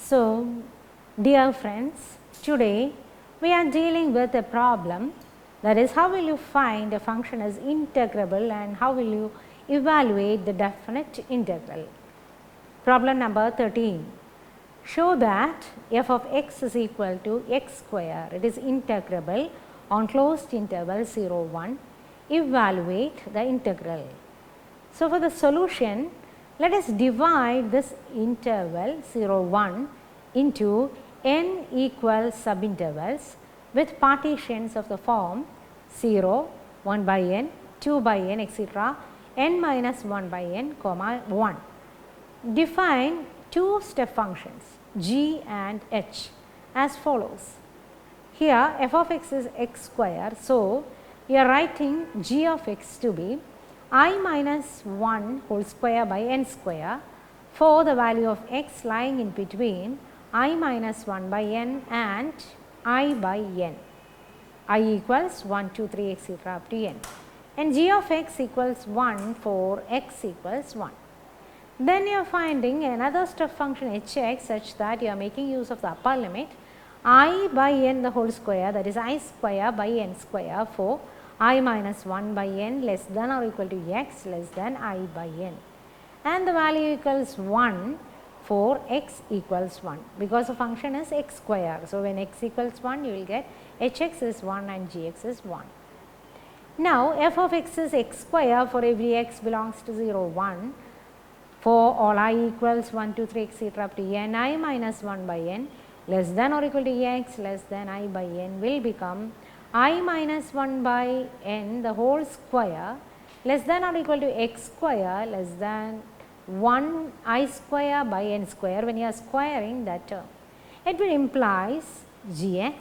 So, dear friends, today we are dealing with a problem, that is, how will you find a function is integrable and how will you evaluate the definite integral. Problem number 13. Show that f of x is equal to x square. It is integrable on closed interval 0 1. Evaluate the integral. So, for the solution, let us divide this interval 0 1 into n equal subintervals with partitions of the form 0, 1 by n, 2 by n, etc., n minus 1 by n, comma 1. Define two step functions g and h as follows. Here f of x is x square. So, we are writing g of x to be I minus 1 whole square by n square for the value of x lying in between I minus 1 by n and I by n. I equals 1, 2, 3, etc. up to n, and g of x equals 1 for x equals 1. Then you are finding another step function h x such that you are making use of the upper limit I by n the whole square, that is I square by n square for I minus 1 by n less than or equal to x less than I by n, and the value equals 1 for x equals 1, because the function is x square. So, when x equals 1 you will get h x is 1 and g x is 1. Now, f of x is x square for every x belongs to 0 1 for all I equals 1 2 3 etc. up to n I minus 1 by n less than or equal to x less than I by n will become I minus 1 by n the whole square less than or equal to x square less than 1 I square by n square when you are squaring that term. It will implies g x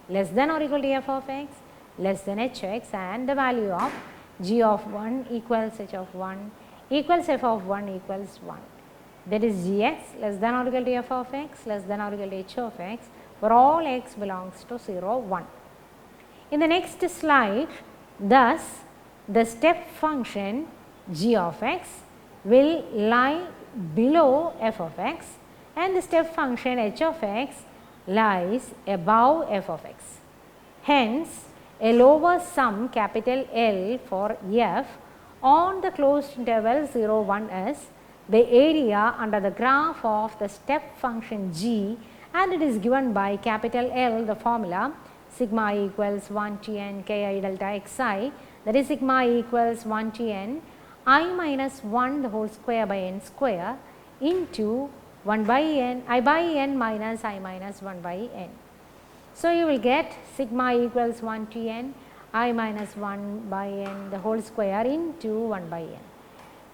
less than or equal to f of x less than h x, and the value of g of 1 equals h of 1 equals f of 1 equals 1. That is g x less than or equal to f of x less than or equal to h of x for all x belongs to 0 1. In the next slide, thus the step function g of x will lie below f of x and the step function h of x lies above f of x. Hence, a lower sum capital L for f on the closed interval 0 1 is the area under the graph of the step function g, and it is given by capital L, the formula sigma I equals 1 to n k I delta x I, that is sigma I equals 1 to n I minus 1 the whole square by n square into 1 by n I by n minus I minus 1 by n. So, you will get sigma I equals 1 to n I minus 1 by n the whole square into 1 by n.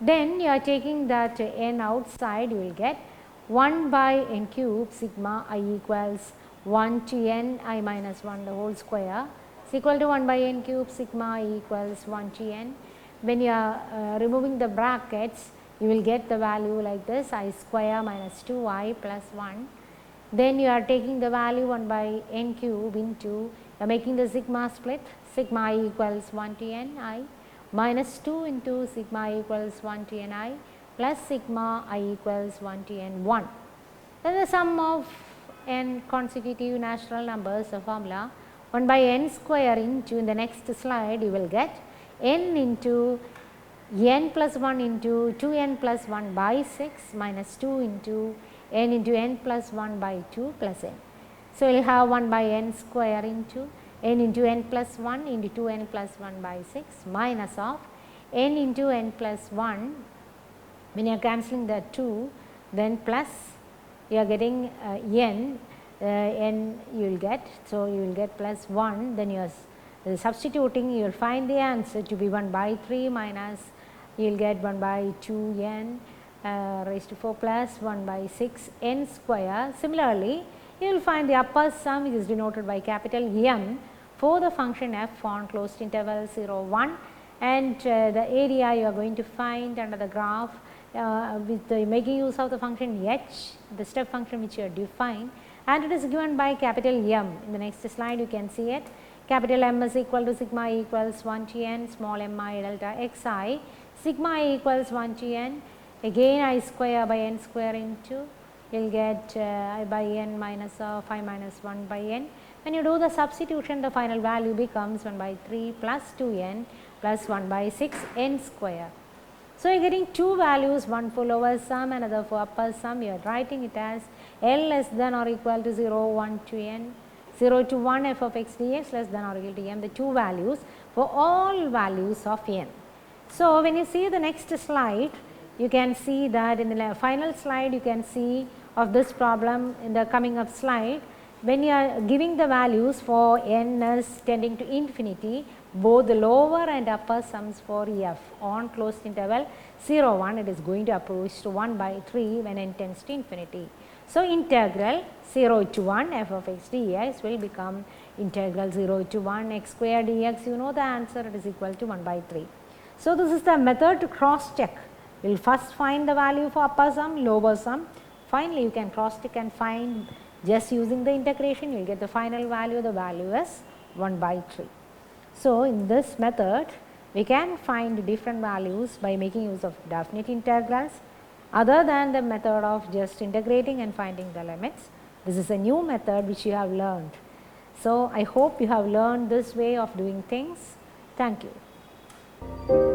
Then you are taking that n outside, you will get 1 by n cube sigma I equals 1 to n I minus 1 the whole square is equal to 1 by n cube sigma I equals 1 to n. When you are removing the brackets, you will get the value like this, I square minus 2 I plus 1. Then you are taking the value 1 by n cube into, you are making the sigma split, sigma I equals 1 to n I minus 2 into sigma I equals 1 to n I plus sigma I equals 1 to n 1. Then the sum of n consecutive natural numbers, the formula 1 by n square into, in the next slide you will get n into n plus 1 into 2n plus 1 by 6 minus 2 into n plus 1 by 2 plus n. So, you will have 1 by n square into n plus 1 into 2n plus 1 by 6 minus of n into n plus 1, when you are cancelling the 2 then plus you are getting n you will get. So, you will get plus 1, then you are substituting, you will find the answer to be 1 by 3 minus you will get 1 by 2 n raised to 4 plus 1 by 6 n square. Similarly, you will find the upper sum, which is denoted by capital M for the function f on closed interval 0 1, and the area you are going to find under the graph with making use of the function h, the step function which you have defined, and it is given by capital M. In the next slide you can see it. Capital M is equal to sigma I equals 1 to n small m I delta x I, sigma I equals 1 to n again I square by n square into you will get I by n minus 5 minus 1 by n. When you do the substitution, the final value becomes 1 by 3 plus 2n plus 1 by 6 n square. So, you are getting two values, one for lower sum, another for upper sum. You are writing it as L less than or equal to 0, 1 to n, 0 to 1 f of x dx less than or equal to m, the two values for all values of n. So, when you see the next slide, you can see that in the final slide you can see of this problem in the coming up slide, when you are giving the values for n is tending to infinity, both the lower and upper sums for f on closed interval 0 1, it is going to approach to 1 by 3 when n tends to infinity. So, integral 0 to 1 f of x dx will become integral 0 to 1 x square dx. You know the answer, it is equal to 1 by 3. So, this is the method to cross check. We will first find the value for upper sum, lower sum. Finally, you can cross check and find just using the integration, you will get the final value, the value is 1 by 3. So, in this method, we can find different values by making use of definite integrals other than the method of just integrating and finding the limits. This is a new method which you have learned. So, I hope you have learned this way of doing things. Thank you.